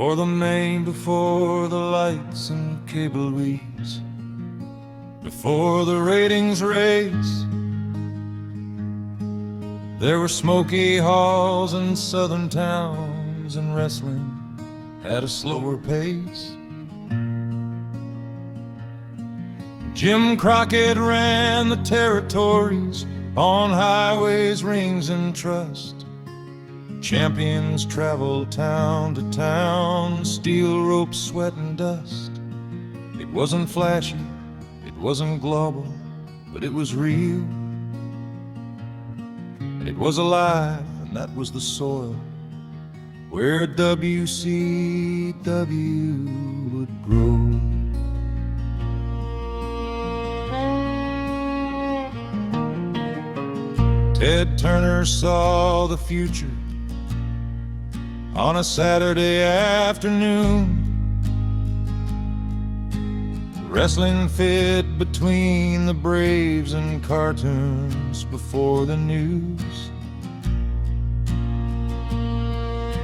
Before the main, before the lights and cable weeds, before the ratings race, there were smoky halls and southern towns, and wrestling at a slower pace. Jim Crockett ran the territories on highways, rings, and trust. Champions traveled town to town, steel ropes, sweat, and dust. It wasn't flashy, it wasn't global, but it was real. It was alive, and that was the soil where WCW would grow. Ted Turner saw the future on a Saturday afternoon. Wrestling fit between the Braves and cartoons before the news.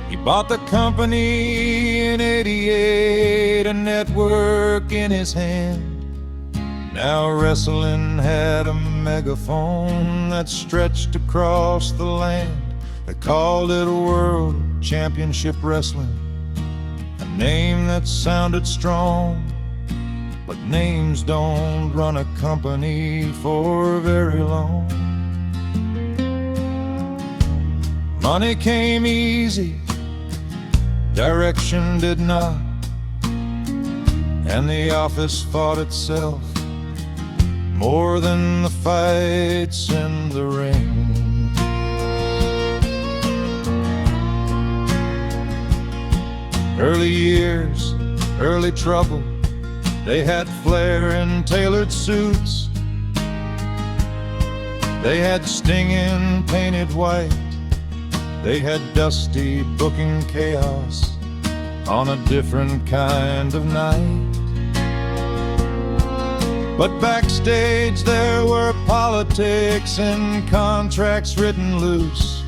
He bought the company in '88, a network in his hand. Now wrestling had a megaphone that stretched across the land. They called it World Championship Wrestling, a name that sounded strong, but names don't run a company for very long. Money came easy, direction did not, and the office fought itself more than the fights in the ring. Early years, early trouble, they had flair and tailored suits. They had stinging painted white, they had dusty booking chaos on a different kind of night. But backstage there were politics and contracts written loose.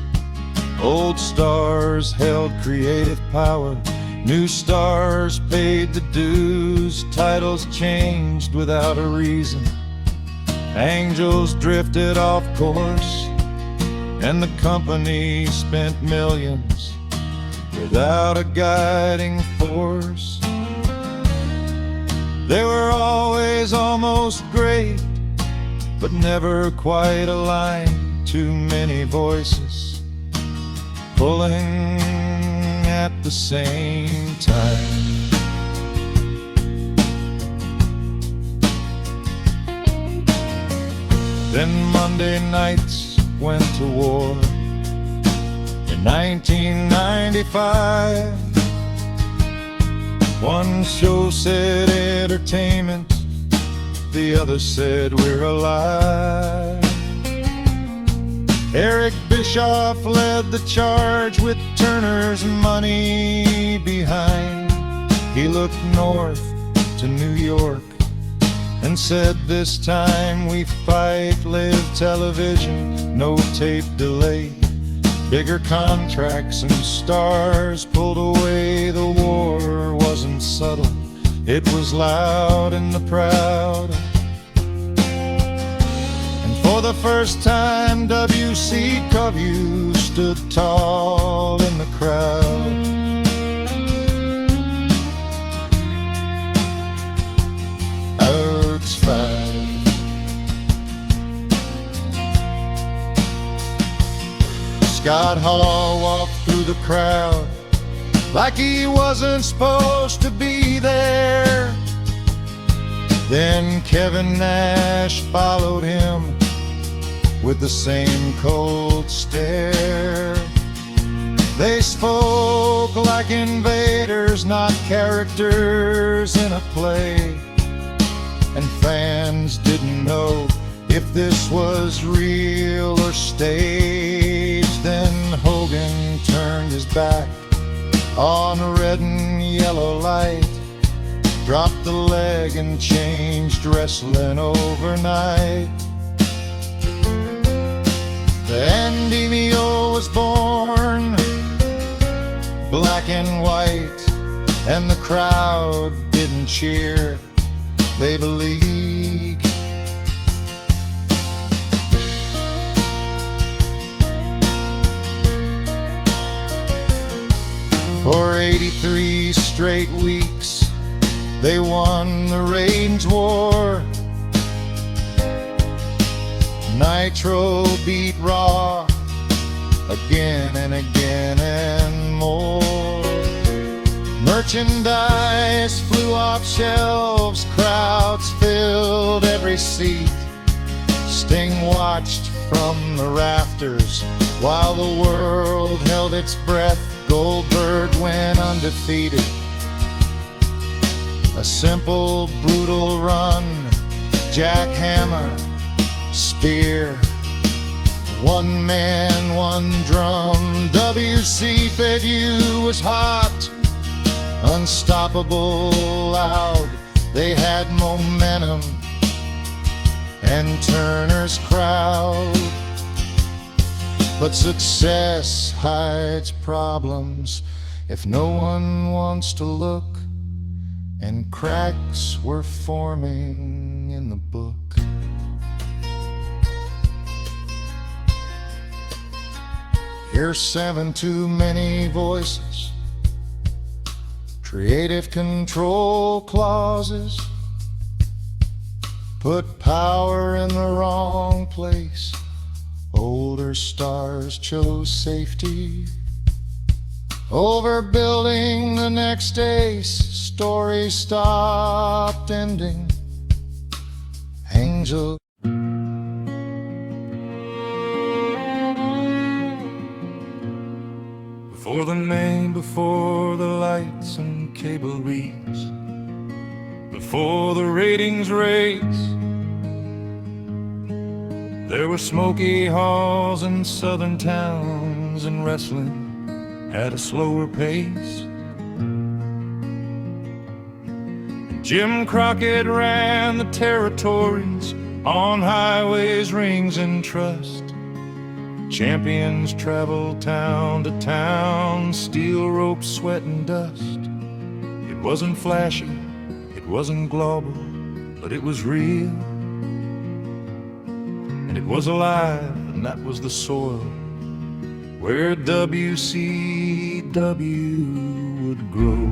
Old stars held creative power, new stars paid the dues. Titles changed without a reason, angels drifted off course, and the company spent millions without a guiding force. They were always almost great, but never quite aligned. Too many voices pulling at the same time. Then Monday nights went to war. In 1995, one show said entertainment, the other said we're alive. Eric Bischoff led the charge with Turner's money behind. He looked north to New York and said, this time we fight, live television, no tape delay. Bigger contracts and stars pulled away. The war wasn't subtle, it was loud in the proud. And for the first time WCW stood tall in the crowd. It's fine. Scott Hall walked through the crowd like he wasn't supposed to be there. Then Kevin Nash followed him with the same cold stare. They spoke like invaders, not characters in a play. And fans didn't know if this was real or staged. Then Hogan turned his back on a red and yellow light, dropped the leg and changed wrestling overnight. And Emil was born, black and white, and the crowd didn't cheer, they beleagued. For 83 straight weeks, they won the ratings war. Nitro beat Raw again and again and more. Merchandise flew off shelves, crowds filled every seat. Sting watched from the rafters while the world held its breath. Goldberg went undefeated. A simple, brutal run, jackhammer, spear. One man, one drum. WCW was hot, unstoppable, loud. They had momentum and Turner's crowd. But success hides problems if no one wants to look, and cracks were forming in the book. Here's 7 too many voices, creative control clauses, put power in the wrong place. Older stars chose safety over building the next ace. Story stopped ending. Angel. Before the name, before the lights and cable reads, before the ratings race, there were smoky halls and southern towns, and wrestling at a slower pace. Jim Crockett ran the territories on highways, rings, and trust. Champions traveled town to town, steel ropes, sweat, and dust. It wasn't flashy, it wasn't global, but it was real. And it was alive, and that was the soil where WCW would grow.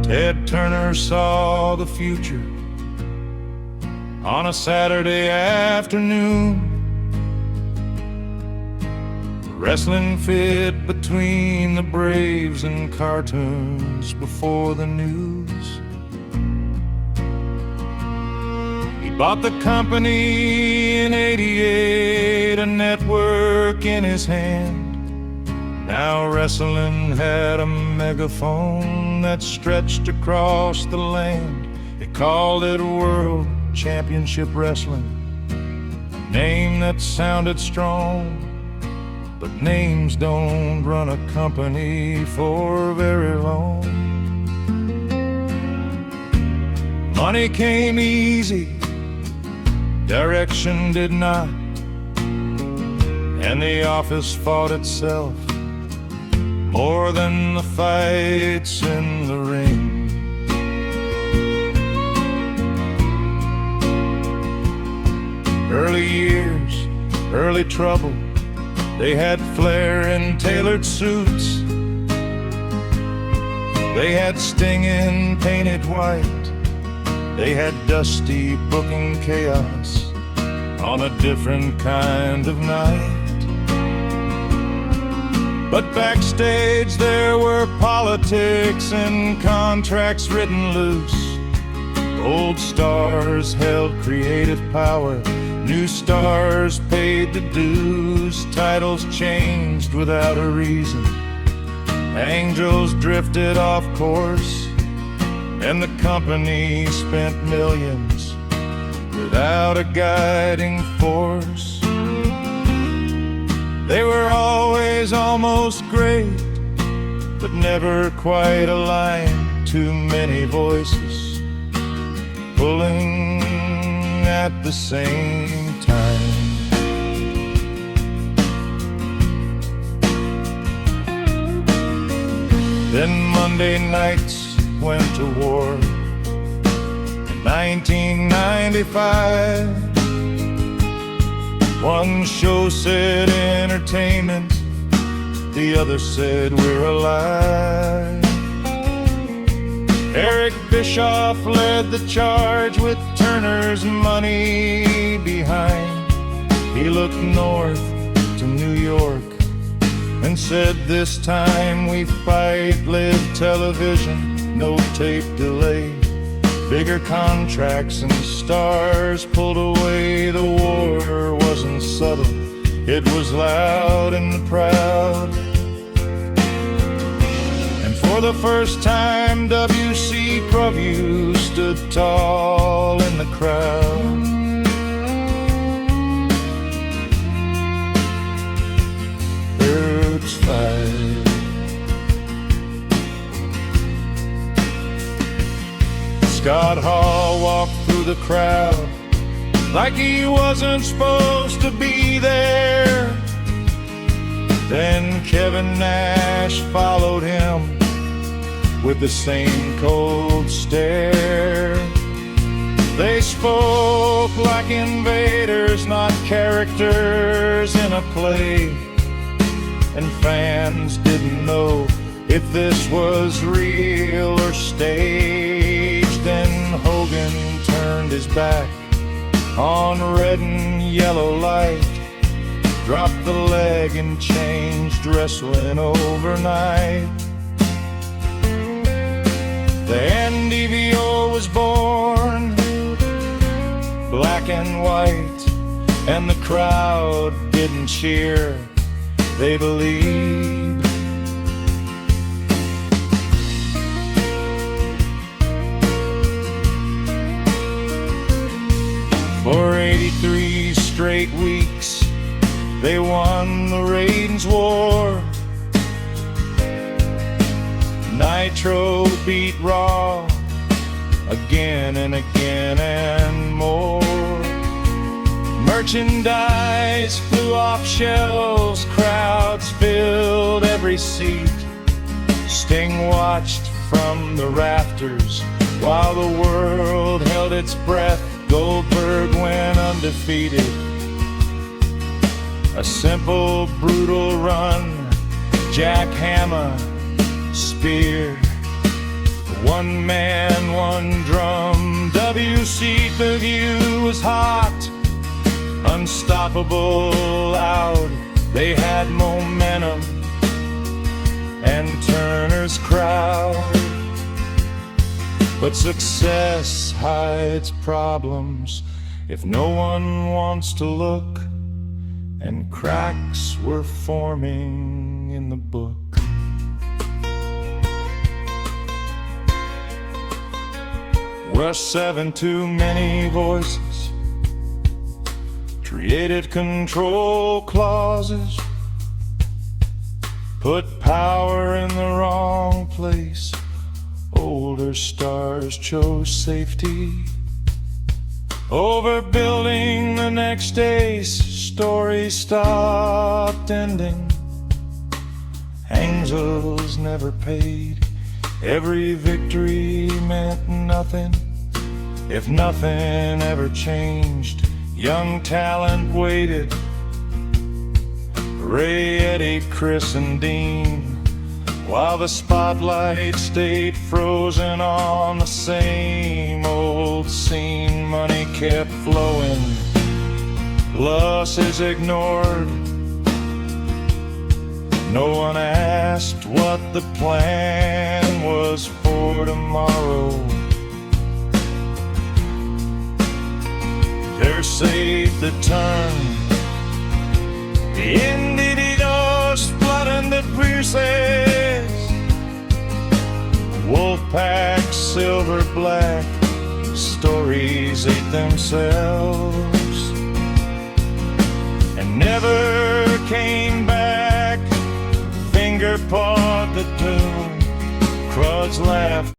Ted Turner saw the future on a Saturday afternoon. Wrestling fit between the Braves and cartoons before the news. He bought the company in '88, a network in his hand. Now wrestling had a megaphone that stretched across the land. They called it World Championship Wrestling, a name that sounded strong. But names don't run a company for very long. Money came easy, direction did not, and the office fought itself more than the fights in the ring. Early years, early trouble. They had flair in tailored suits. They had Sting in painted white. They had Dusty booking chaos on a different kind of night. But backstage there were politics and contracts written loose. Old stars held creative power. New stars paid the dues. Titles changed without a reason. Angels drifted off course, and the company spent millions without a guiding force. They were always almost great, but never quite aligned. Too many voices pulling at the same time. Then Monday nights went to war. In 1995, one show said entertainment, the other said we're alive. Eric Bischoff led the charge with Turner's money behind. He looked north to New York and said, this time we fight, live television, no tape delay. Bigger contracts and stars pulled away. The war wasn't subtle, it was loud and proud. And for the first time, WC Preview stood tall in the crowd. Birds fly. Scott Hall walked through the crowd like he wasn't supposed to be there. Then Kevin Nash followed him with the same cold stare. They spoke like invaders, not characters in a play. And fans didn't know if this was real or staged. Then Hogan turned his back on red and yellow light, dropped the leg and changed wrestling overnight. The NWO was born, black and white, and the crowd didn't cheer, they believed. For 83 straight weeks, they won the ratings war. Nitro beat Raw again and again and more. Merchandise flew off shelves, crowds filled every seat. Sting watched from the rafters while the world held its breath. Goldberg went undefeated, a simple, brutal run. Jackhammer, spear, one man, one drum. WC Preview was hot, unstoppable, loud. They had momentum, and Turner's crowd. But success hides problems if no one wants to look, and cracks were forming in the book. Rush 7, too many voices, created control clauses, put power in the wrong place. Older stars chose safety over building the next ace. Story stopped ending. Angels never paid. Every victory meant nothing if nothing ever changed. Young talent waited. Ray, Eddie, Chris, and Dean, while the spotlight stayed frozen on the same old scene. Money kept flowing, losses ignored. No one asked what the plan was for tomorrow. They're safe to turn. The individual's blood and the pierces. Wolfpack, silver, black, stories ate themselves and never came back. Finger pawed the tomb, Crud's laughed.